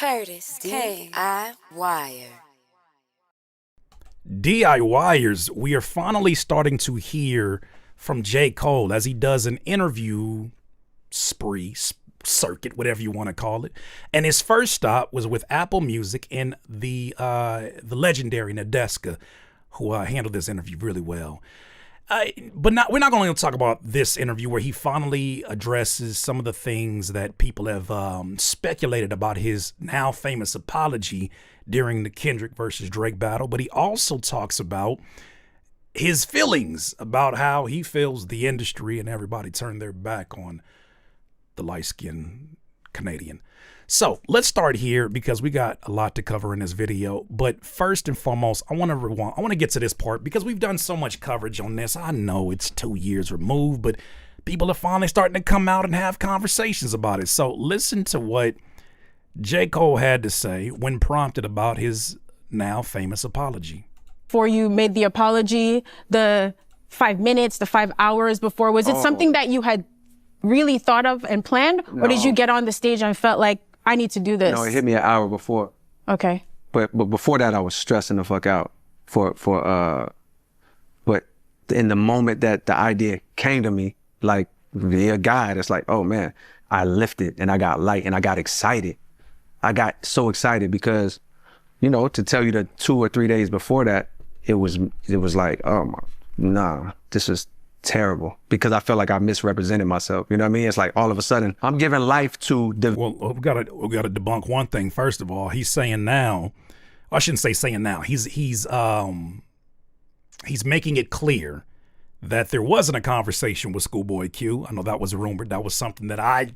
Curtis DIYer. DIYers, we are finally starting to hear from J. Cole as he does an interview spree, circuit, whatever you want to call it. And his first stop was with Apple Music and the legendary Nadeska, who handled this interview really well. But we're not going to talk about this interview where he finally addresses some of the things that people have speculated about his now famous apology during the Kendrick versus Drake battle. But he also talks about his feelings about how he feels the industry and everybody turned their back on the light-skinned Canadian. So let's start here because we got a lot to cover in this video. But first and foremost, I want to get to this part because we've done so much coverage on this. I know it's 2 years removed, but people are finally starting to come out and have conversations about it. So listen to what J. Cole had to say when prompted about his now famous apology. Before you made the apology, the 5 minutes, the 5 hours before, was it something that you had really thought of and planned? No. Or did you get on the stage and felt like, I need to do this? No, it hit me an hour before. Okay. But before that, I was stressing the fuck out but in the moment that the idea came to me, like via God, it's like, oh man, I lifted and I got light and I got excited. I got so excited because, you know, to tell you the 2 or 3 days before that, it was like, oh my, nah, this is terrible, because I felt like I misrepresented myself. You know what I mean? It's like all of a sudden I'm giving life to well, we gotta debunk one thing. First of all, he's saying now, I shouldn't say saying now, he's making it clear that there wasn't a conversation with Schoolboy Q. I know that was rumored. That was something that I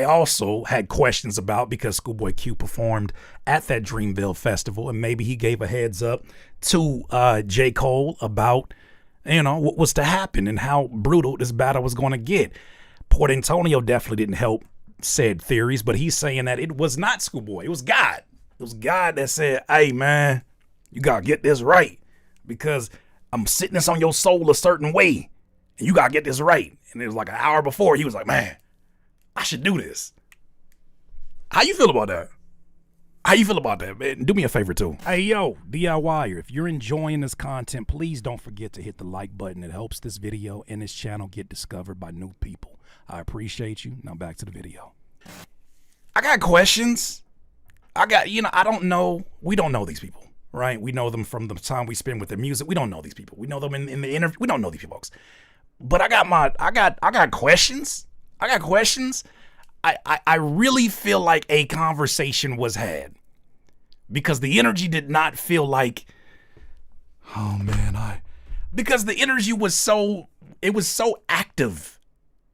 also had questions about because Schoolboy Q performed at that Dreamville festival, and maybe he gave a heads up to J. Cole about, you know, what was to happen and how brutal this battle was going to get. Port Antonio definitely didn't help said theories, but he's saying that it was not Schoolboy. It was God. It was God that said, hey, man, you got to get this right because I'm sitting this on your soul a certain way and you got to get this right. And it was like an hour before he was like, man, I should do this. How you feel about that? How you feel about that, man? Do me a favor, too. Hey, yo, DIYer, if you're enjoying this content, please don't forget to hit the like button. It helps this video and this channel get discovered by new people. I appreciate you. Now back to the video. I got questions. I don't know. We don't know these people, right? We know them from the time we spend with their music. We don't know these people. We know them in the interview. We don't know these people, folks. But I got questions. I got questions. I really feel like a conversation was had because the energy did not feel like, oh man, because the energy was so active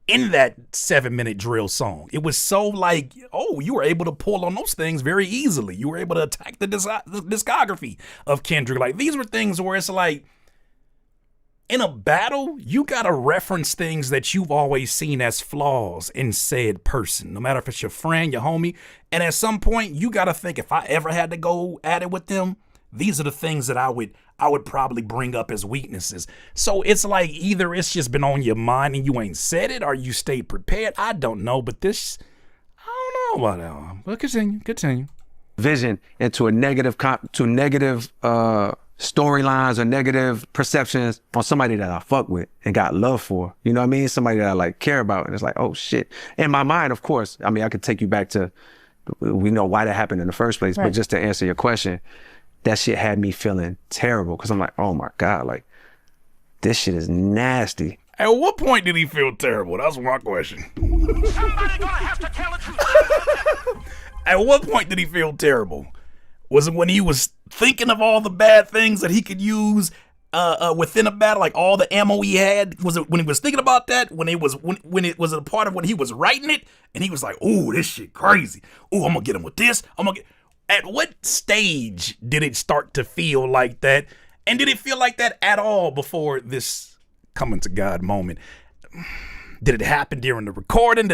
in that 7-minute drill song. It was so like, oh, you were able to pull on those things very easily. You were able to attack the discography of Kendrick. Like these were things where it's like, in a battle, you gotta reference things that you've always seen as flaws in said person, no matter if it's your friend, your homie. And at some point, you gotta think, if I ever had to go at it with them, these are the things that I would probably bring up as weaknesses. So it's like either it's just been on your mind and you ain't said it, or you stayed prepared. I don't know, but this, I don't know about that one. But continue. Vision into negative storylines or negative perceptions on somebody that I fuck with and got love for. You know what I mean? Somebody that I like care about. And it's like, oh shit. In my mind, of course, I mean, I could take you back to, we know why that happened in the first place, right. But just to answer your question, that shit had me feeling terrible because I'm like, oh my God, like this shit is nasty. At what point did he feel terrible? That's my question. Somebody gonna have to tell the truth. At what point did he feel terrible? Was it when he was thinking of all the bad things that he could use within a battle, like all the ammo he had? Was it when he was thinking about that? When it was a part of when he was writing it, and he was like, "Ooh, this shit crazy. Ooh, I'm gonna get him with this. At what stage did it start to feel like that? And did it feel like that at all before this coming to God moment? Did it happen during the recording?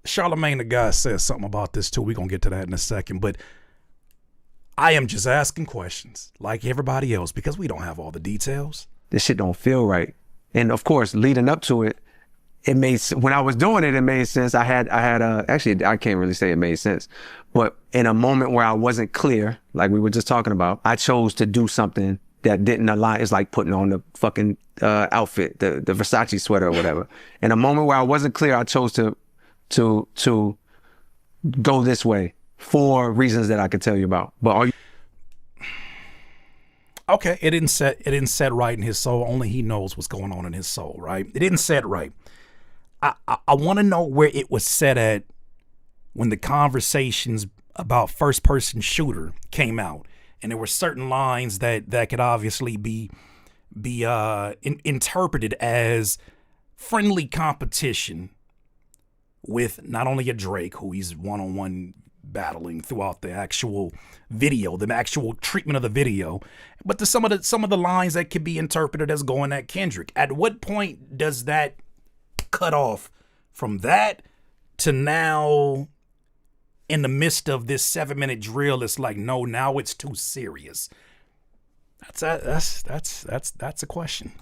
Charlamagne the guy says something about this too. We're gonna get to that in a second, but I am just asking questions like everybody else because we don't have all the details. This shit don't feel right. And of course, leading up to it, it made, when I was doing it, it made sense. Actually, I can't really say it made sense, but in a moment where I wasn't clear, like we were just talking about, I chose to do something that didn't align. It's like putting on the fucking outfit, the Versace sweater or whatever. In a moment where I wasn't clear, I chose to go this way for reasons that I could tell you about. But are you? Okay, it didn't set right in his soul. Only he knows what's going on in his soul, right? It didn't set right. I want to know where it was set at when the conversations about first person shooter came out, and there were certain lines that could obviously be interpreted as friendly competition with not only a Drake, who he's one-on-one battling throughout the actual video, the actual treatment of the video, but some of the lines that could be interpreted as going at Kendrick. At what point does that cut off from that to now in the midst of this 7-minute drill? It's like, no, now it's too serious. That's a question.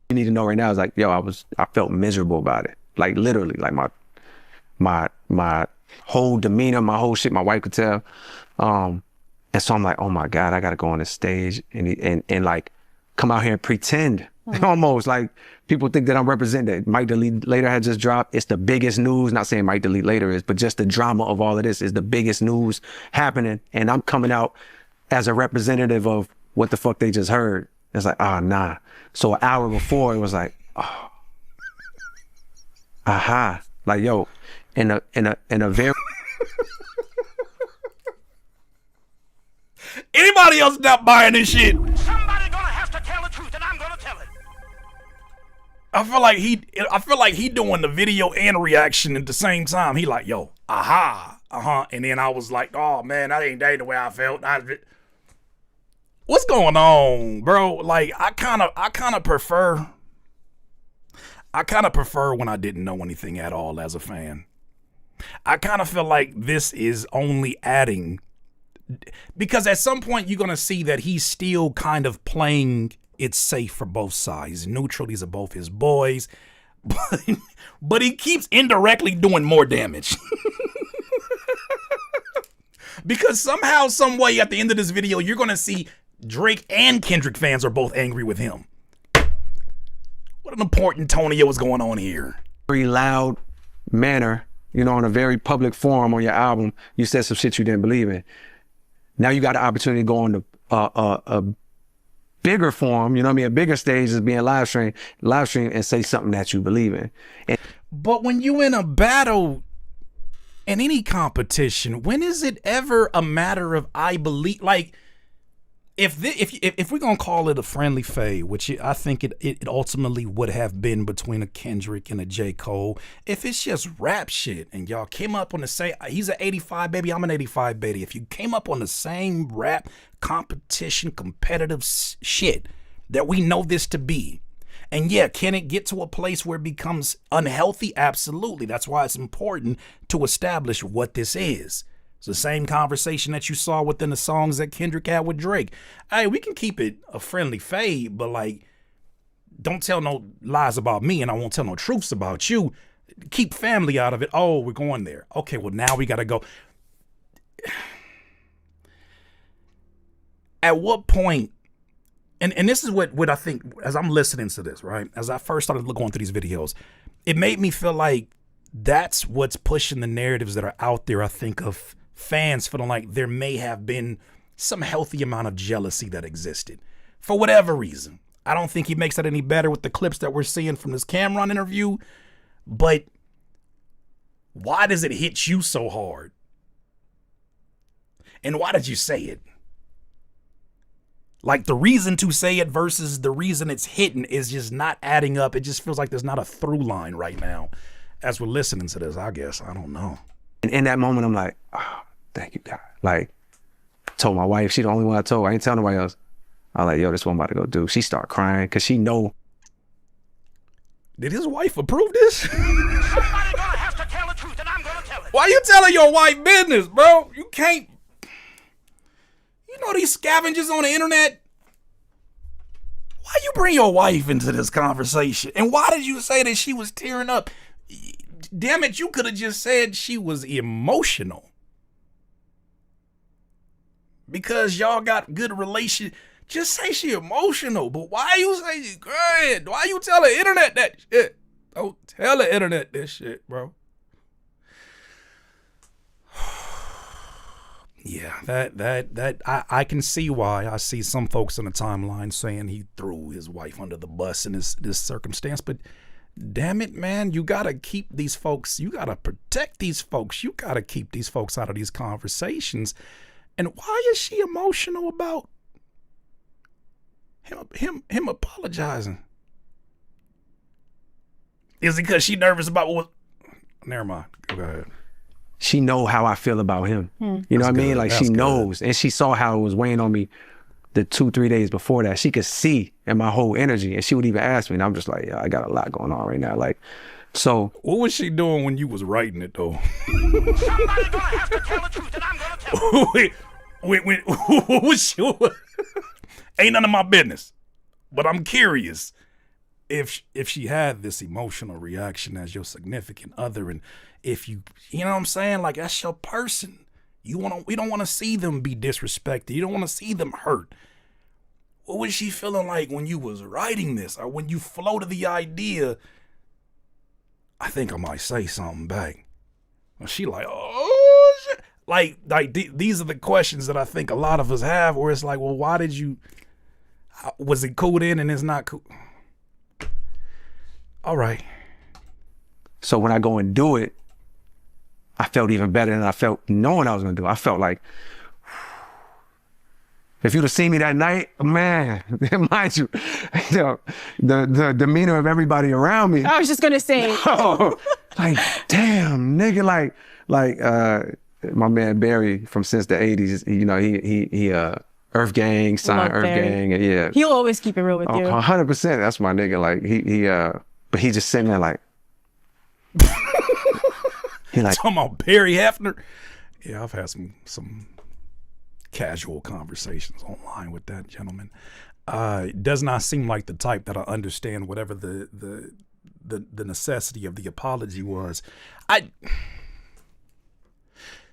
You need to know right now is like, yo, I felt miserable about it. Like literally, like my whole demeanor, my whole shit, my wife could tell. And so I'm like, oh my God, I gotta go on the stage and like come out here and pretend. Almost like people think that I'm representing. Mike Delete Later had just dropped. It's the biggest news. Not saying Mike Delete Later is, but just the drama of all of this is the biggest news happening. And I'm coming out as a representative of what the fuck they just heard. It's like, nah. So an hour before it was like, aha. Like, yo, in a very Anybody else not buying this shit? Somebody gonna have to tell the truth, and I'm gonna tell it. I feel like he doing the video and reaction at the same time. He like, yo, aha, and then I was like, oh man, that ain't the way I felt. What's going on, bro? Like, I kind of prefer when I didn't know anything at all as a fan. I kind of feel like this is only adding, because at some point you're gonna see that he's still kind of playing it safe for both sides. Neutral, these are both his boys, but he keeps indirectly doing more damage. Because somehow, some way, at the end of this video, you're gonna see Drake and Kendrick fans are both angry with him. What an important Tonio is going on here. very loud manner, you know, on a very public forum on your album, you said some shit you didn't believe in. Now you got the opportunity to go on a bigger forum, you know what I mean, a bigger stage is being live stream and say something that you believe in. But when you in a battle, in any competition, when is it ever a matter of I believe? Like, if we're gonna call it a friendly fade, which I think it ultimately would have been between a Kendrick and a J. Cole, if it's just rap shit and y'all came up on the same, he's an 85 baby, I'm an 85 baby. If you came up on the same rap competition, competitive shit that we know this to be, and yeah, can it get to a place where it becomes unhealthy? Absolutely. That's why it's important to establish what this is. It's the same conversation that you saw within the songs that Kendrick had with Drake. Hey, we can keep it a friendly fade, but like, don't tell no lies about me and I won't tell no truths about you. Keep family out of it. Oh, we're going there. Okay, well, now we got to go. At what point, and this is what I think as I'm listening to this, right? As I first started going through these videos, it made me feel like that's what's pushing the narratives that are out there, I think, of fans feeling like there may have been some healthy amount of jealousy that existed for whatever reason. I don't think he makes that any better with the clips that we're seeing from this Cameron interview, but why does it hit you so hard? And why did you say it? Like, the reason to say it versus the reason it's hitting is just not adding up. It just feels like there's not a through line right now as we're listening to this, I guess. I don't know. And in that moment, I'm like, oh, thank you, God. Like, told my wife, she the only one I told. I ain't telling nobody else. I was like, yo, this one I'm about to go do. She start crying because she know. Did his wife approve this? Somebody gonna have to tell the truth, and I'm gonna tell it. Why you telling your wife business, bro? You can't. You know these scavengers on the internet? Why you bring your wife into this conversation? And why did you say that she was tearing up? damn it, you could have just said she was emotional. Because y'all got good relation. Just say she emotional. But why you say she crying? Why you tell the internet that shit? Don't tell the internet this shit, bro. Yeah, that I can see why. I see some folks on the timeline saying he threw his wife under the bus in this circumstance, but damn it, man, you gotta keep these folks, you gotta protect these folks, you gotta keep these folks out of these conversations. And why is she emotional about him apologizing? Is it because she nervous about what? Never mind. Go ahead. She know how I feel about him. You know what I mean? Like she knows, and she saw how it was weighing on me the 2-3 days before that. She could see in my whole energy, and she would even ask me, and I'm just like, yeah, I got a lot going on right now. Like, so. What was she doing when you was writing it though? Somebody's gonna have to tell the truth, and I'm gonna tell it. wait, what was she? Ain't none of my business. But I'm curious if she had this emotional reaction as your significant other, and if you know what I'm saying, like that's your person. We don't want to see them be disrespected. You don't want to see them hurt. What was she feeling like when you was writing this, or when you floated the idea? I think I might say something back. And she like, oh shit. Like these are the questions that I think a lot of us have, where it's like, well, why did you? Was it cool then, and it's not cool? All right. So when I go and do it, I felt even better than I felt knowing I was gonna do it. I felt like, if you'd have seen me that night, man, mind you, the demeanor of everybody around me. I was just gonna say. Like, damn, nigga, like my man Barry from Since the 80s, you know, he Earth Gang, signed Earth Barry. Gang, and yeah. He'll always keep it real with you. 100%, that's my nigga. Like but he just sitting there like, he like, talking about Barry Hefner. Yeah, I've had some casual conversations online with that gentleman. It does not seem like the type that I understand whatever the necessity of the apology was. I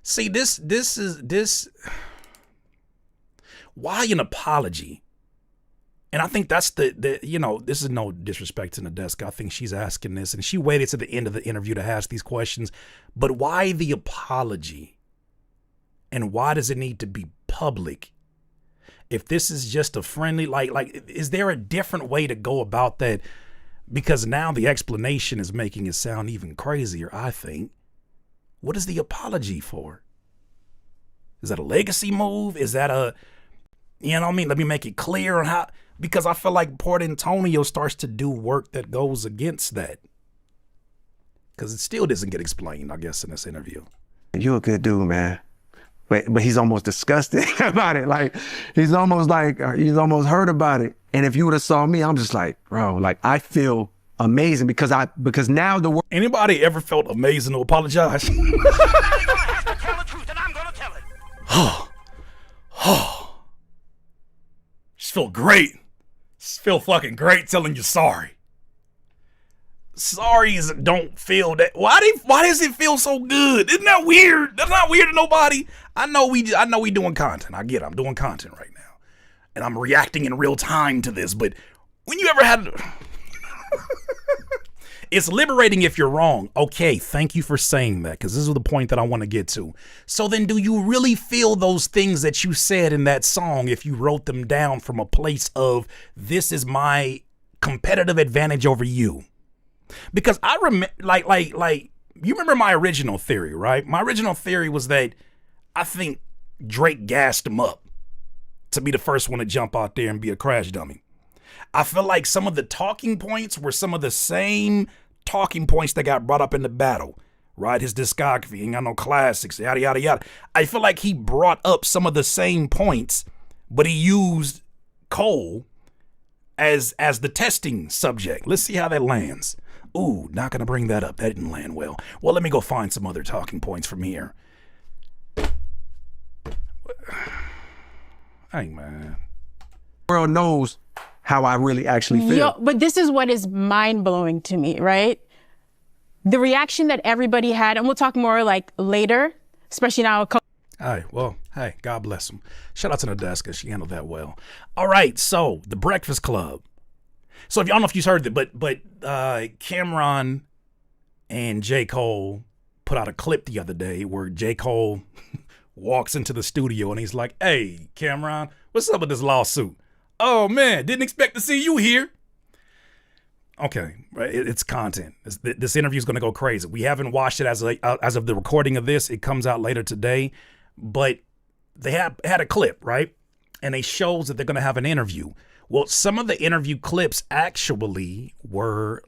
see this is why an apology? And I think that's the you know, this is no disrespect to Nadeska. I think she's asking this, and she waited to the end of the interview to ask these questions. But why the apology? And why does it need to be public? If this is just a friendly, like, is there a different way to go about that? Because now the explanation is making it sound even crazier, I think. What is the apology for? Is that a legacy move? Is that a, you know what I mean? Let me make it clear on how, because I feel like Port Antonio starts to do work that goes against that. Because it still doesn't get explained, I guess, in this interview. you a good dude, man. But he's almost disgusted about it. Like, he's almost hurt about it. And if you would have saw me, I'm just like, bro, like, I feel amazing because now the world. Anybody ever felt amazing to apologize? I'm gonna have to tell the truth, and I'm gonna tell it. Just feel great. Just feel fucking great telling you sorry. Sorries don't feel that. Why does it feel so good? Isn't that weird? That's not weird to nobody. I know we doing content. I get it. I'm doing content right now, and I'm reacting in real time to this. But when you ever had, it's liberating if you're wrong. Okay, thank you for saying that, because this is the point that I want to get to. So then, do you really feel those things that you said in that song if you wrote them down from a place of, this is my competitive advantage over you? Because I remember, like, you remember my original theory, right? My original theory was that I think Drake gassed him up to be the first one to jump out there and be a crash dummy. I feel like some of the talking points were some of the same talking points that got brought up in the battle, right? His discography, ain't got no classics, yada, yada, yada. I feel like he brought up some of the same points, but he used Cole as the testing subject. Let's see how that lands. Ooh, not gonna bring that up. That didn't land well. Well, let me go find some other talking points from here. Hey, man. The world knows how I really actually feel. But this is what is mind-blowing to me, right? the reaction that everybody had, and we'll talk more like later, especially now. Hey, God bless him. Shout out to Nadeska. She handled that well. All right, so the Breakfast Club. So if I don't know if you've heard it, but Cameron and J. Cole put out a clip the other day where J. Cole walks into the studio and he's like, "Hey, Cameron, what's up with this lawsuit? Oh man, didn't expect to see you here." Okay, it's content. This interview is going to go crazy. We haven't watched it as of the recording of this. It comes out later today, but they had a clip, right? And it shows that they're going to have an interview. Well, some of the interview clips actually were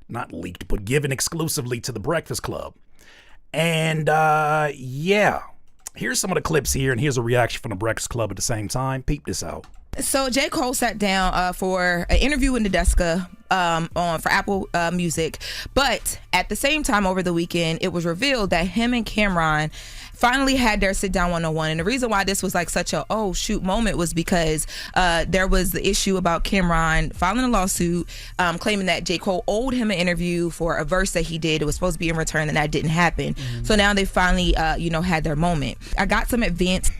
not leaked, but given exclusively to the Breakfast Club. And yeah, here's some of the clips here, and here's a reaction from the Breakfast Club at the same time. Peep this out. So J. Cole sat down for an interview with Nadeska for Apple Music, but at the same time over the weekend, it was revealed that him and Cameron finally had their sit down 101. And the reason why this was like such a oh shoot moment was because there was the issue about Cameron filing a lawsuit claiming that J. Cole owed him an interview for a verse that he did. It was supposed to be in return, and that didn't happen. Mm-hmm. So now they finally had their moment. I got some advanced.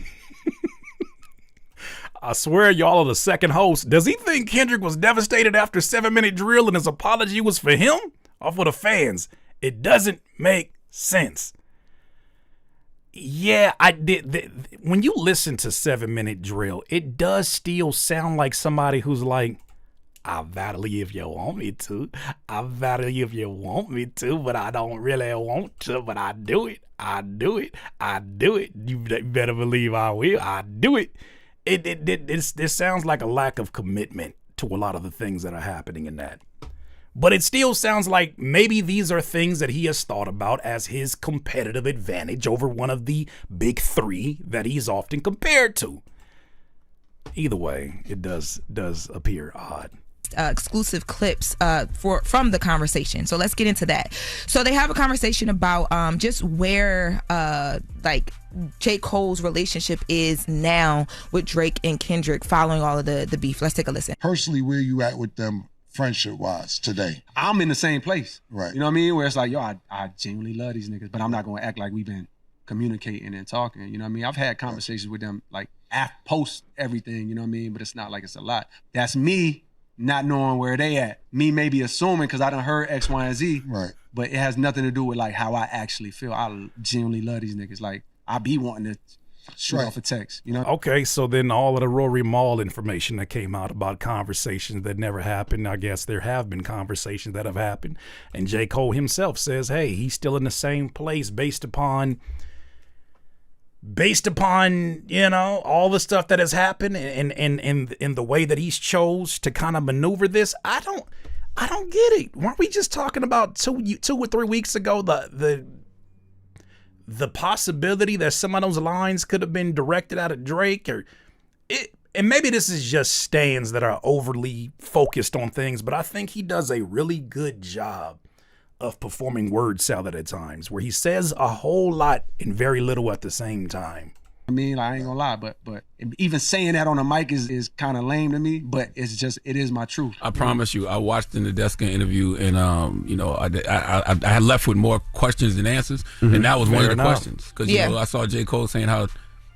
I swear y'all are the second host. Does he think Kendrick was devastated after 7 Minute Drill and his apology was for him or for the fans? It doesn't make sense. Yeah, I did. When you listen to 7 Minute Drill, it does still sound like somebody who's like, "I'll battle you if you want me to. I'll battle you if you want me to, but I don't really want to, but I do it. I do it. I do it. You better believe I will. I do it." This sounds like a lack of commitment to a lot of the things that are happening in that. But it still sounds like maybe these are things that he has thought about as his competitive advantage over one of the big three that he's often compared to. Either way, it does appear odd. Exclusive clips from the conversation. So let's get into that. So they have a conversation about just where J. Cole's relationship is now with Drake and Kendrick following all of the beef. Let's take a listen. Personally, where you at with them friendship-wise today? I'm in the same place. Right. You know what I mean? Where it's like, yo, I genuinely love these niggas, but I'm not going to act like we've been communicating and talking. You know what I mean? I've had conversations with them like post everything, you know what I mean? But it's not like it's a lot. That's me not knowing where they at. Me maybe assuming because I done heard X, Y, and Z. Right. But it has nothing to do with like how I actually feel. I genuinely love these niggas. Like I be wanting to shoot off a text, you know? Okay, so then all of the Rory Mall information that came out about conversations that never happened, I guess there have been conversations that have happened. And J. Cole himself says, hey, he's still in the same place based upon, all the stuff that has happened and the way that he's chose to kind of maneuver this. I don't get it. Weren't we just talking about two or 3 weeks ago the possibility that some of those lines could have been directed out at Drake and maybe this is just stands that are overly focused on things, but I think he does a really good job of performing word salad at times where he says a whole lot and very little at the same time. I mean, I ain't gonna lie, but even saying that on a mic is kind of lame to me, but it is my truth. I promise you, I watched the Nadeska interview and, I had left with more questions than answers, and that was one of the questions. Because, I saw J. Cole saying how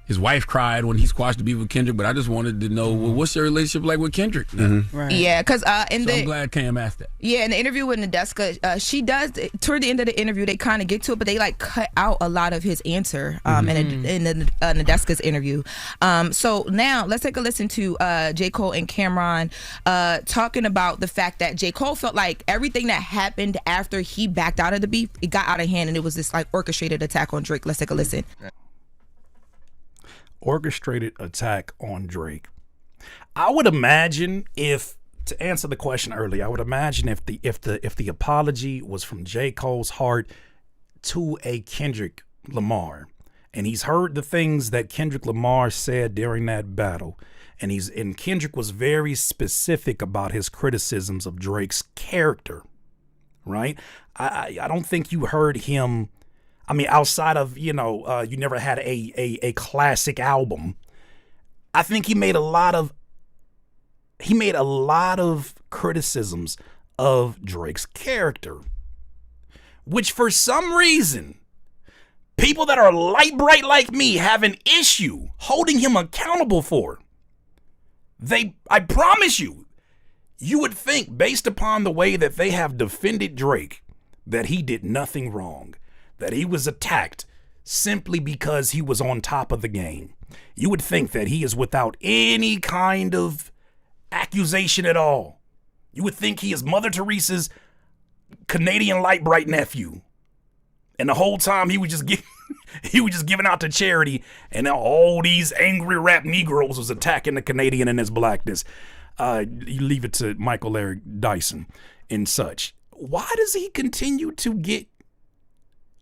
his wife cried when he squashed the beef with Kendrick, but I just wanted to know, well, what's your relationship like with Kendrick? Right. Yeah, because I'm glad Cam asked that. Yeah, in the interview with Nadeska, she does, toward the end of the interview, they kind of get to it, but they like cut out a lot of his answer in the Nadeska's interview. So now let's take a listen to J. Cole and Cameron talking about the fact that J. Cole felt like everything that happened after he backed out of the beef, it got out of hand and it was this like orchestrated attack on Drake. Let's take a listen. Orchestrated attack on Drake. I would imagine to answer the question earlier, I would imagine if the apology was from J. Cole's heart to a Kendrick Lamar, and he's heard the things that Kendrick Lamar said during that battle, and Kendrick was very specific about his criticisms of Drake's character, right? I don't think you heard him. I mean, outside of, you never had a classic album. I think he made a lot of criticisms of Drake's character. which for some reason, people that are light bright like me have an issue holding him accountable for. I promise you, you would think based upon the way that they have defended Drake, that he did nothing wrong, that he was attacked simply because he was on top of the game. You would think that he is without any kind of accusation at all. You would think he is Mother Teresa's Canadian light bright nephew. And the whole time he was just giving out to charity, and all these angry rap Negroes was attacking the Canadian and his blackness. You leave it to Michael Eric Dyson and such. Why does he continue to get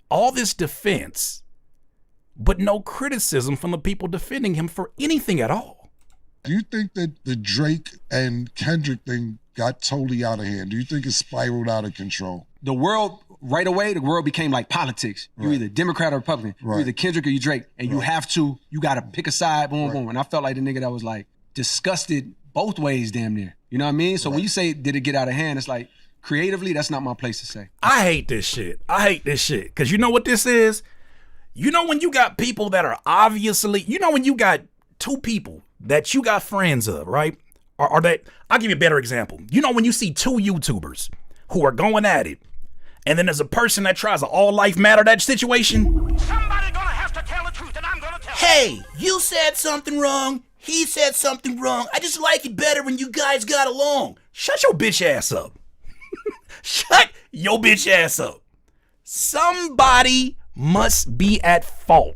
all this defense, but no criticism from the people defending him for anything at all? Do you think that the Drake and Kendrick thing got totally out of hand? Do you think it spiraled out of control? The world, right away, the world became like politics. You're either Democrat or Republican. You're either Kendrick or you Drake. And you got to pick a side, boom, boom. And I felt like the nigga that was like disgusted both ways damn near. You know what I mean? So when you say, did it get out of hand? It's like, creatively, that's not my place to say. I hate this shit. Because you know what this is? You know when you got people that are obviously, you know when you got two people that you got friends of, right? Or that, I'll give you a better example. You know when you see two YouTubers who are going at it, and then there's a person that tries to all life matter that situation. Somebody gonna have to tell the truth, and I'm gonna tell it. Hey, you said something wrong. He said something wrong. I just like it better when you guys got along. Shut your bitch ass up. Shut your bitch ass up. Somebody must be at fault.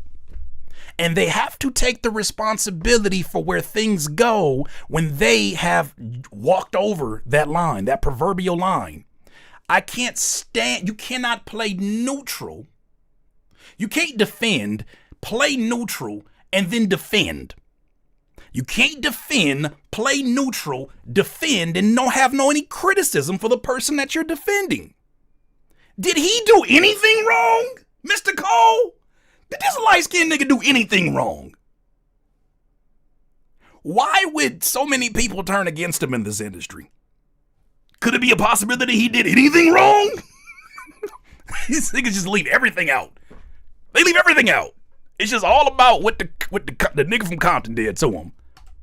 And they have to take the responsibility for where things go when they have walked over that line, that proverbial line. I can't stand, you cannot play neutral. You can't defend, play neutral, and then defend. You can't defend, play neutral, defend, and have any criticism for the person that you're defending. Did he do anything wrong, Mr. Cole? Did this light-skinned nigga do anything wrong? Why would so many people turn against him in this industry? Could it be a possibility he did anything wrong? These niggas just leave everything out. They leave everything out. It's just all about what the nigga from Compton did to him.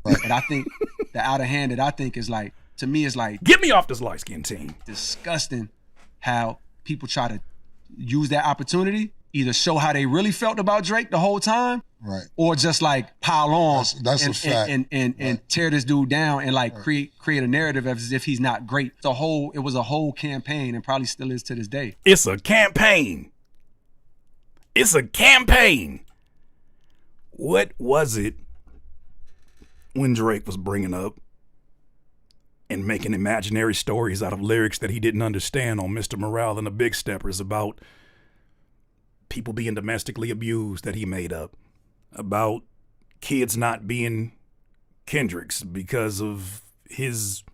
But I think the out of hand that I think is like, to me, is like, get me off this light skin team. Disgusting how people try to use that opportunity, either show how they really felt about Drake the whole time, right, or just like pile on that's a fact. And tear this dude down and like create a narrative as if he's not great. It was a whole campaign, and probably still is to this day. It's a campaign. It's a campaign. What was it when Drake was bringing up and making imaginary stories out of lyrics that he didn't understand on Mr. Morale and the Big Steppers about people being domestically abused that he made up, about kids not being Kendrick's because of his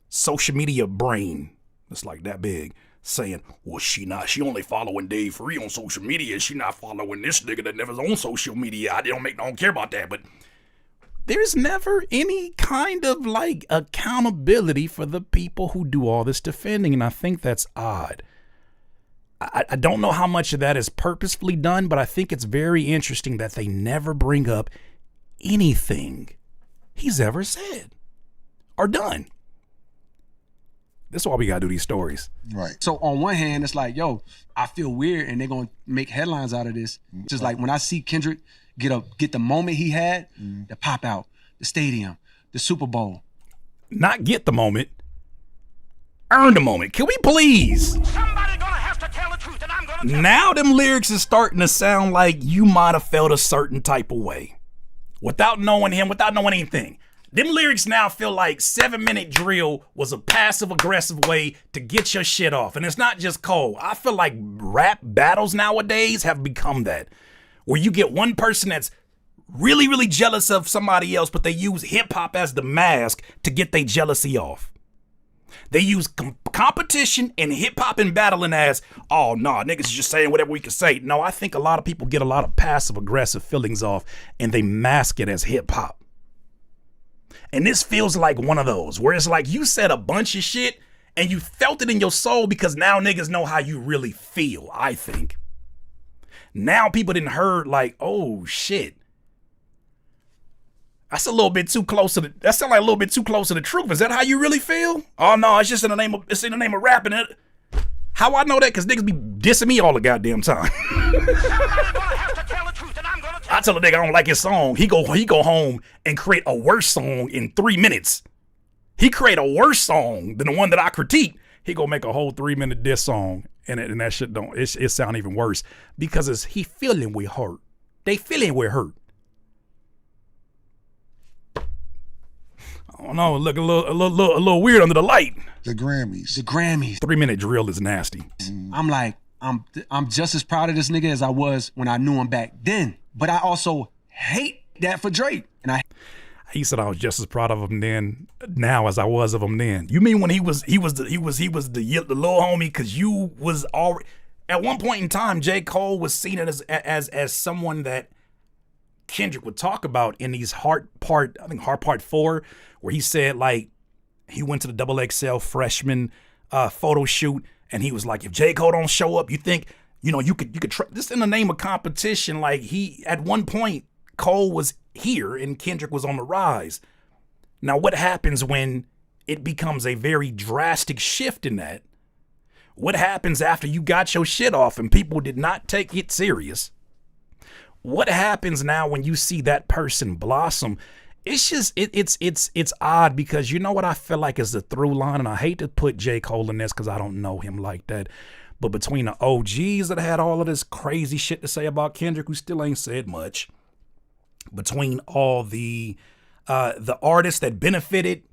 social media brain that's like that big, saying, well, she only following Dave Free on social media. She not following this nigga that never's on social media. I don't care about that. But there's never any kind of like accountability for the people who do all this defending. And I think that's odd. I don't know how much of that is purposefully done, but I think it's very interesting that they never bring up anything he's ever said or done. That's why we gotta do these stories. Right. So on one hand, it's like, yo, I feel weird, and they're gonna make headlines out of this. Just like when I see Kendrick get the moment he had, the pop out, the stadium, the Super Bowl. Not get the moment, earn the moment. Can we please? Somebody gonna have to tell the truth, and I'm gonna tell Now them lyrics is starting to sound like you might have felt a certain type of way without knowing him, without knowing anything. Them lyrics now feel like 7-minute drill was a passive aggressive way to get your shit off. And it's not just Cole. I feel like rap battles nowadays have become that, where you get one person that's really, really jealous of somebody else, but they use hip hop as the mask to get their jealousy off. They use competition and hip hop and battling as, oh, no, niggas is just saying whatever we can say. No, I think a lot of people get a lot of passive aggressive feelings off and they mask it as hip hop. And this feels like one of those where it's like you said a bunch of shit And you felt it in your soul because now niggas know how you really feel, I think. Now people didn't heard like, oh shit. That's a little bit too close to that sound like a little bit too close to the truth. Is that how you really feel? Oh no, it's in the name of rapping it. How I know that? Cause niggas be dissing me all the goddamn time. I tell a nigga I don't like his song. He go home and create a worse song in 3 minutes. He create a worse song than the one that I critique. He go make a whole 3-minute diss song, and that shit it sound even worse because he feeling we hurt. They feeling we're hurt. I don't know. Look a little weird under the light. The Grammys. 3-minute drill is nasty. I'm like, I'm just as proud of this nigga as I was when I knew him back then. But I also hate that for Drake. And he said I was just as proud of him then now as I was of him then. You mean when he was the little homie because you was already at one point in time, J. Cole was seen as someone that Kendrick would talk about in these Heart Part 4, where he said like he went to the XXL freshman photo shoot and he was like, if J. Cole don't show up, you think, you could try this in the name of competition. Like he at one point Cole was here and Kendrick was on the rise. Now, what happens when it becomes a very drastic shift in that? What happens after you got your shit off and people did not take it serious? What happens now when you see that person blossom? It's just, it's odd because you know what I feel like is the through line, and I hate to put J. Cole in this because I don't know him like that. But between the OGs that had all of this crazy shit to say about Kendrick, who still ain't said much, between all the artists that benefited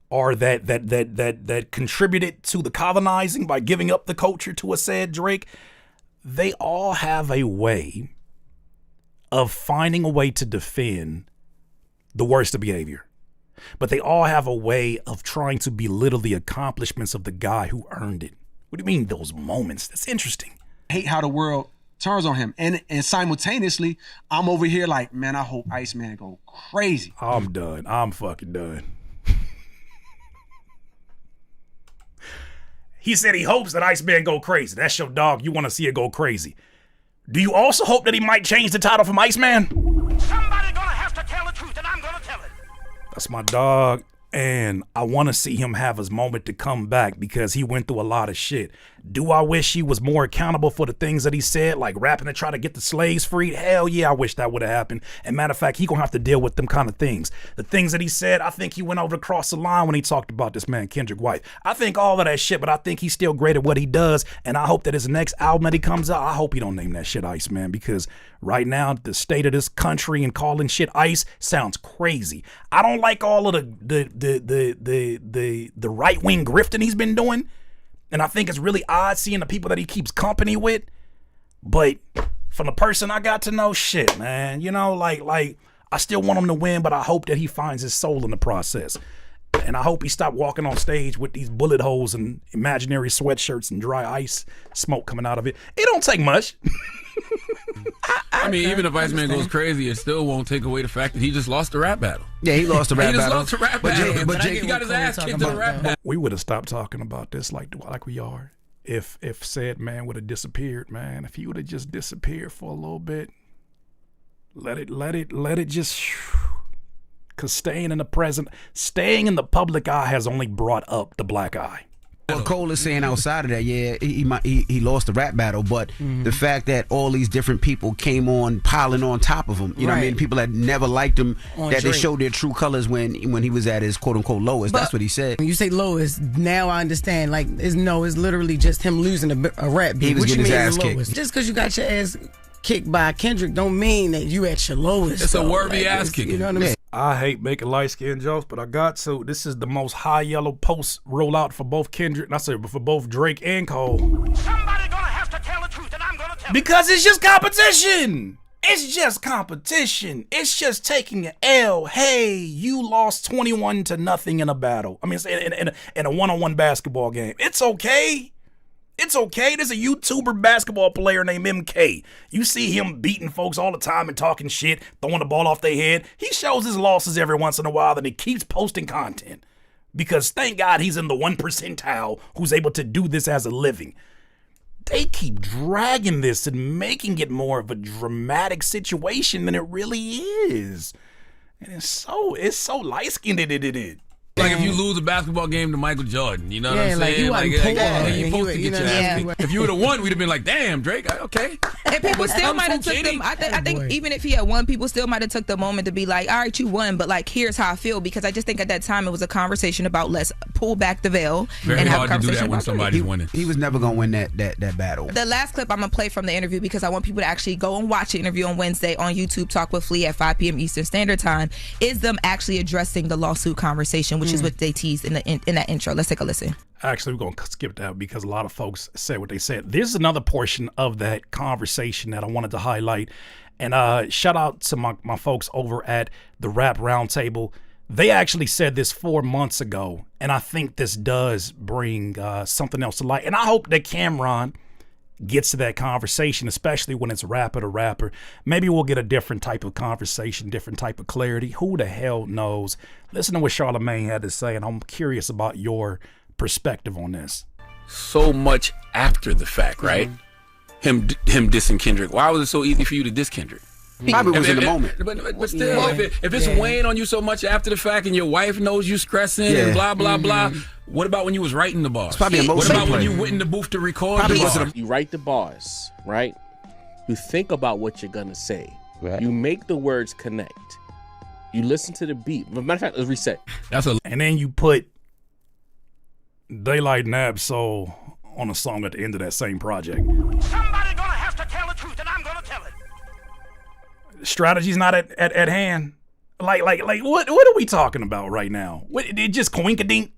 or that contributed to the colonizing by giving up the culture to a said Drake, they all have a way of finding a way to defend the worst of behavior. But they all have a way of trying to belittle the accomplishments of the guy who earned it. What do you mean those moments? That's interesting. Hate how the world turns on him. And simultaneously, I'm over here like, man, I hope Iceman go crazy. I'm done. I'm fucking done. He said he hopes that Iceman go crazy. That's your dog. You want to see it go crazy. Do you also hope that he might change the title from Iceman? Somebody gonna have to tell the truth, and I'm gonna tell it. That's my dog. And I want to see him have his moment to come back because he went through a lot of shit. Do I wish he was more accountable for the things that he said, like rapping to try to get the slaves freed? Hell yeah, I wish that would have happened. And matter of fact, he gonna have to deal with them kind of things. The things that he said, I think he went over across the line when he talked about this man, Kendrick White. I think all of that shit, but I think he's still great at what he does. And I hope that his next album that he comes out, I hope he don't name that shit Ice, man, because right now, the state of this country and calling shit Ice sounds crazy. I don't like all of the right-wing grifting he's been doing. And I think it's really odd seeing the people that he keeps company with. But from the person I got to know, shit, man, like I still want him to win, but I hope that he finds his soul in the process. And I hope he stopped walking on stage with these bullet holes and imaginary sweatshirts and dry ice smoke coming out of it. It don't take much. I mean, even if Iceman goes crazy, it still won't take away the fact that he just lost the rap battle. Yeah, he lost the rap battle. He just lost the rap battle. But Jake, he got his ass kicked in the rap battle. We would have stopped talking about this like we are if said man would have disappeared, man. If he would have just disappeared for a little bit, let it just. Because staying in the public eye has only brought up the black eye. What Cole is saying outside of that, yeah, he lost the rap battle, but the fact that all these different people came on piling on top of him, you know what I mean? People that never liked him, that they showed their true colors when he was at his quote unquote lowest. That's what he said. When you say lowest, now I understand. Like, it's literally just him losing a rap beat. He was getting his ass kicked. Just because you got your ass kicked by Kendrick don't mean that you at your lowest. It's a worthy ass kicking. You know what I mean? I hate making light skin jokes, but I got to. This is the most high yellow post rollout for both Kendrick, and I said for both Drake and Cole. Somebody gonna have to tell the truth, and I'm gonna tell it. Because it's just competition. It's just competition. It's just taking an L. Hey, you lost 21-0 in a battle. I mean, in a one-on-one basketball game. It's okay. It's okay. There's a YouTuber basketball player named MK. You see him beating folks all the time and talking shit, throwing the ball off their head. He shows his losses every once in a while, and he keeps posting content. because thank God he's in the 1 percentile who's able to do this as a living. They keep dragging this and making it more of a dramatic situation than it really is. And it's so light-skinned it. Like if you lose a basketball game to Michael Jordan, you know what I'm saying? You like supposed to get your ass kicked. If you would have won, we'd have been like, damn, Drake, okay. And people still might have took them. I think even if he had won, people still might have took the moment to be like, all right, you won, but like, here's how I feel. Because I just think at that time it was a conversation about let's pull back the veil. Very and hard have a to do conversation that when about somebody's winning. He was never going to win that battle. The last clip I'm going to play from the interview, because I want people to actually go and watch the interview on Wednesday on YouTube, Talk with Flea at 5 p.m. Eastern Standard Time, is them actually addressing the lawsuit conversation, which is what they teased in that intro. Let's take a listen. Actually, we're going to skip that because a lot of folks said what they said. There's another portion of that conversation that I wanted to highlight. And shout out to my folks over at the Rap Roundtable. They actually said this 4 months ago, and I think this does bring something else to light. And I hope that Cameron gets to that conversation, especially when it's rapper to rapper. Maybe we'll get a different type of conversation, different type of clarity. Who the hell knows? Listen to what Charlamagne had to say, and I'm curious about your perspective on this. So much after the fact, right? Him dissing Kendrick. Why was it so easy for you to diss Kendrick? Probably was in the moment. But still, if it's weighing on you so much after the fact and your wife knows you stressing and blah, blah, blah, what about when you was writing the bars? It's probably emotional. What about when you went in the booth to record the bars? You write the bars, right? You think about what you're going to say. Right. You make the words connect. You listen to the beat. Matter of fact, let's reset. And then you put Daylight and Ab-Soul on a song at the end of that same project. Somebody gonna have to tell the truth, and I'm gonna tell it. Strategy's not at hand. Like what are we talking about right now? It just coinkadinks.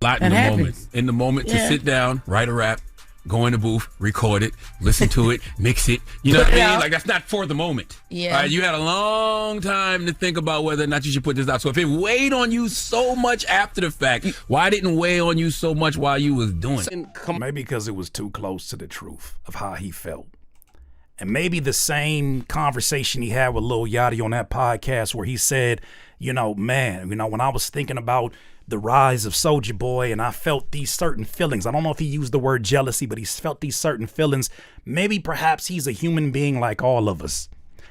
Lot in the moment to sit down, write a rap, go in the booth, record it, listen to it, mix it. You know what I mean? Like that's not for the moment. Yeah. All right, you had a long time to think about whether or not you should put this out. So if it weighed on you so much after the fact, why didn't it weigh on you so much while you was doing it? Maybe because it was too close to the truth of how he felt. And maybe the same conversation he had with Lil Yachty on that podcast where he said, when I was thinking about the rise of Soulja Boy and I felt these certain feelings. I don't know if he used the word jealousy, but he felt these certain feelings. Maybe perhaps he's a human being like all of us.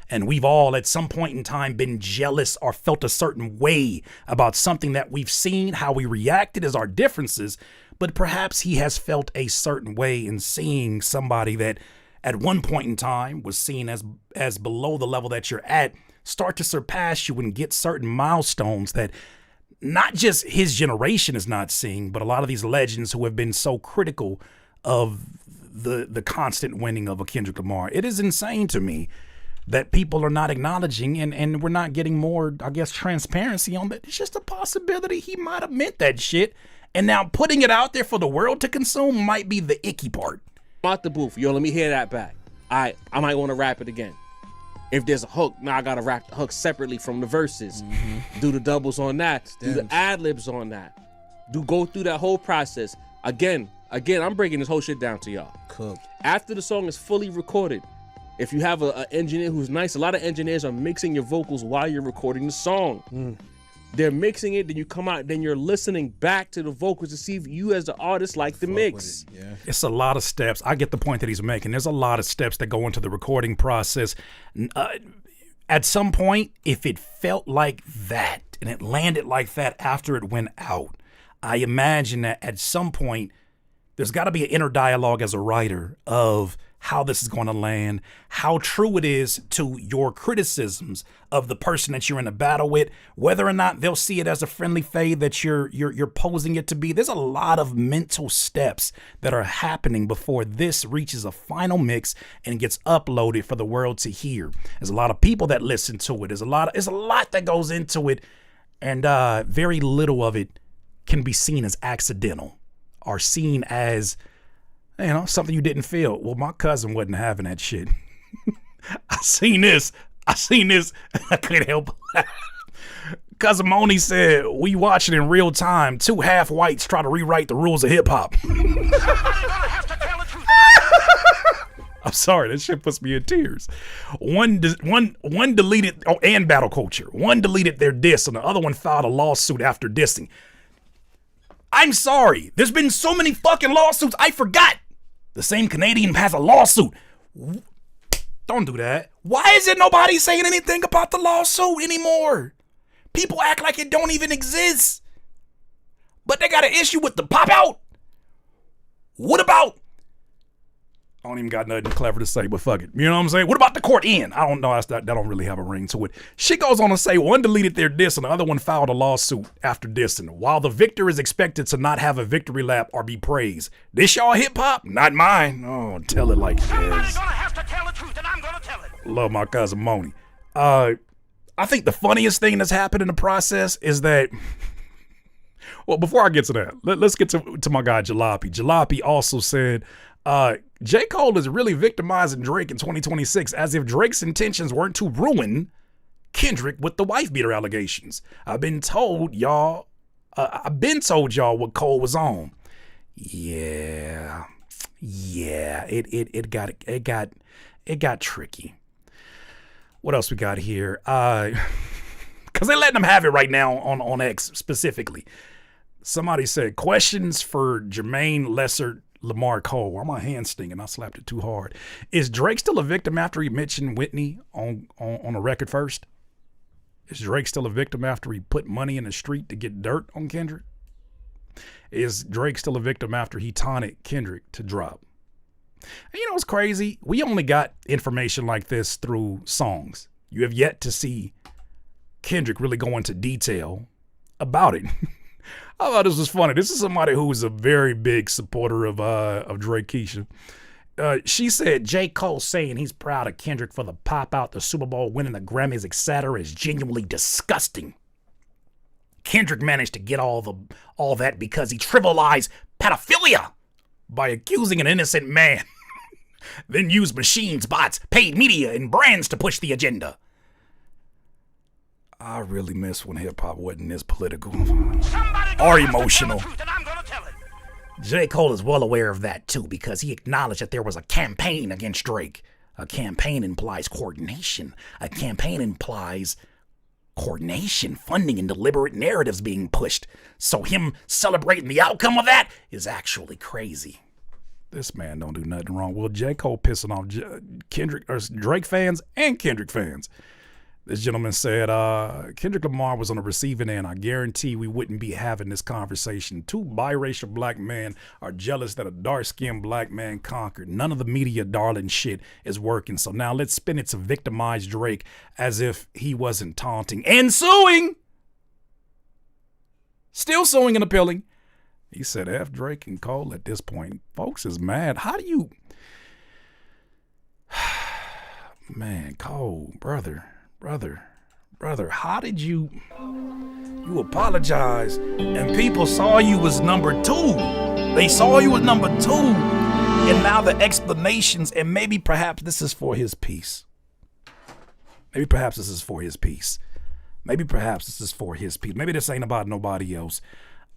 And we've all at some point in time been jealous or felt a certain way about something that we've seen. How we reacted is our differences. But perhaps he has felt a certain way in seeing somebody that at one point in time was seen as below the level that you're at, start to surpass you and get certain milestones that not just his generation is not seeing, but a lot of these legends who have been so critical of the constant winning of a Kendrick Lamar. It is insane to me that people are not acknowledging and we're not getting more, I guess, transparency on that. It's just a possibility he might have meant that shit. And now putting it out there for the world to consume might be the icky part. Out the booth, let me hear that back. I might want to rap it again. If there's a hook, now I gotta rap the hook separately from the verses. Do the doubles on that. Do the ad-libs on that. Go through that whole process. Again, I'm breaking this whole shit down to y'all. Cooked. After the song is fully recorded, if you have an engineer who's nice, a lot of engineers are mixing your vocals while you're recording the song. They're mixing it, then you come out, then you're listening back to the vocals to see if you as the artist like the mix. It's a lot of steps. I get the point that he's making. There's a lot of steps that go into the recording process. At some point, if it felt like that and it landed like that after it went out, I imagine that at some point, there's got to be an inner dialogue as a writer of how this is going to land, how true it is to your criticisms of the person that you're in a battle with, whether or not they'll see it as a friendly fade that you're posing it to be. There's a lot of mental steps that are happening before this reaches a final mix and gets uploaded for the world to hear. There's a lot of people that listen to it. There's a lot that goes into it, and very little of it can be seen as accidental or seen as something you didn't feel. Well, my cousin wasn't having that shit. I seen this. I couldn't help. Cousin Moni said, we watch it in real time. 2 half whites try to rewrite the rules of hip hop. I'm sorry, that shit puts me in tears. One deleted, and battle culture. One deleted their diss, and the other one filed a lawsuit after dissing. I'm sorry. There's been so many fucking lawsuits, I forgot. The same Canadian has a lawsuit. Don't do that. Why isn't nobody saying anything about the lawsuit anymore? People act like it don't even exist. But they got an issue with the pop out. What about? I don't even got nothing clever to say, but fuck it. You know what I'm saying? What about the court in? I don't know. That don't really have a ring to it. She goes on to say one deleted their diss and the other one filed a lawsuit after dissing. While the victor is expected to not have a victory lap or be praised. This y'all hip hop? Not mine. Oh, tell it like it is. Somebody's gonna have to tell the truth, and I'm gonna tell it. Love my cousin Moni. I think the funniest thing that's happened in the process is that. Well, before I get to that, let's get to my guy Jalopy. Jalopy also said, J. Cole is really victimizing Drake in 2026 as if Drake's intentions weren't to ruin Kendrick with the wife beater allegations. I've been told y'all what Cole was on. Yeah, it got tricky. What else we got here? Because they're letting them have it right now on X specifically. Somebody said, questions for Jermaine Lesser Lamar Cole. Why my hand stinging? I slapped it too hard. Is Drake still a victim after he mentioned Whitney on a record first? Is Drake still a victim after he put money in the street to get dirt on Kendrick? Is Drake still a victim after he taunted Kendrick to drop? And you know what's crazy? We only got information like this through songs. You have yet to see Kendrick really go into detail about it. I thought this was funny. This is somebody who is a very big supporter of Drake Keisha. She said J. Cole saying he's proud of Kendrick for the pop out, the Super Bowl, winning the Grammys, etc. is genuinely disgusting. Kendrick managed to get all that because he trivialized pedophilia by accusing an innocent man, then used machines, bots, paid media, and brands to push the agenda. I really miss when hip-hop wasn't this political or emotional. J. Cole is well aware of that, too, because he acknowledged that there was a campaign against Drake. A campaign implies coordination. A campaign implies coordination, funding, and deliberate narratives being pushed. So him celebrating the outcome of that is actually crazy. This man don't do nothing wrong. Well, J. Cole pissing off Kendrick or Drake fans and Kendrick fans. This gentleman said, Kendrick Lamar was on the receiving end. I guarantee we wouldn't be having this conversation. Two biracial black men are jealous that a dark-skinned black man conquered. None of the media darling shit is working. So now let's spin it to victimize Drake as if he wasn't taunting and suing. Still suing and appealing. He said, F Drake and Cole at this point. Folks is mad. How do you... Man, Cole, brother, how did you apologize and people saw you as number two? They saw you as number two, and now the explanations, and maybe perhaps this is for his peace. Maybe this this ain't about nobody else.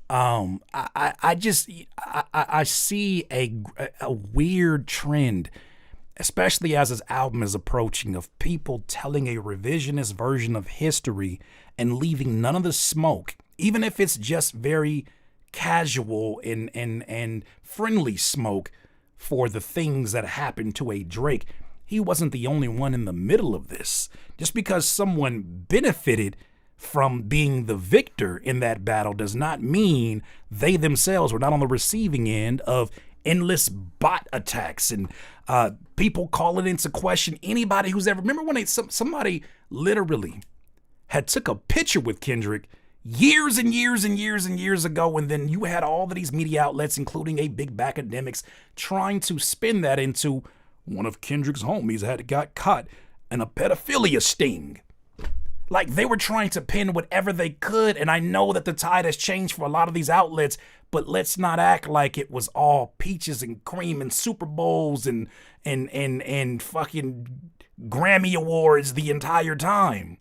I see a weird trend, especially as his album is approaching, of people telling a revisionist version of history and leaving none of the smoke, even if it's just very casual and friendly smoke for the things that happened to a Drake. He wasn't the only one in the middle of this. Just because someone benefited from being the victor in that battle does not mean they themselves were not on the receiving end of endless bot attacks and people calling into question anybody who's ever... Remember when somebody literally had took a picture with Kendrick years and years and years and years ago, and then you had all of these media outlets, including a big academics, trying to spin that into one of Kendrick's homies got caught in a pedophilia sting. Like, they were trying to pin whatever they could, and I know that the tide has changed for a lot of these outlets, but let's not act like it was all peaches and cream and Super Bowls and fucking Grammy Awards the entire time.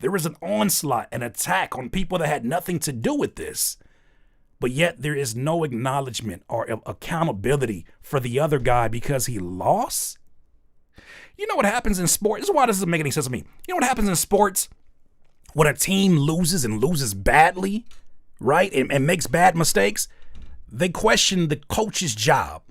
There was an onslaught, an attack on people that had nothing to do with this. But yet there is no acknowledgement or accountability for the other guy because he lost. You know what happens in sports? This is why this doesn't make any sense to me. You know what happens in sports when a team loses and loses badly, right? And makes bad mistakes? They question the coach's job,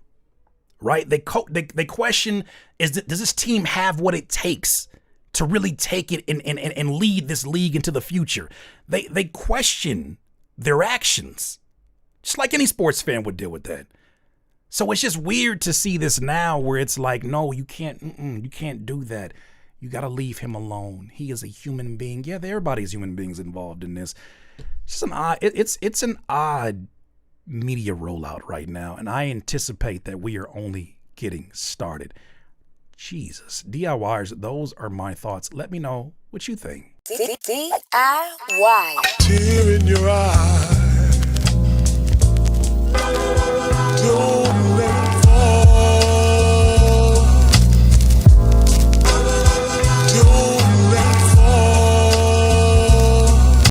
right? They question, does this team have what it takes to really take it and lead this league into the future? They question their actions, just like any sports fan would deal with that. So it's just weird to see this now where it's like, no, you can't do that. You got to leave him alone. He is a human being. Yeah, everybody's human beings involved in this. It's just it's an odd media rollout right now, and I anticipate that we are only getting started. Jesus, DIYers, those are my thoughts. Let me know what you think. DIY. Tear in your eye.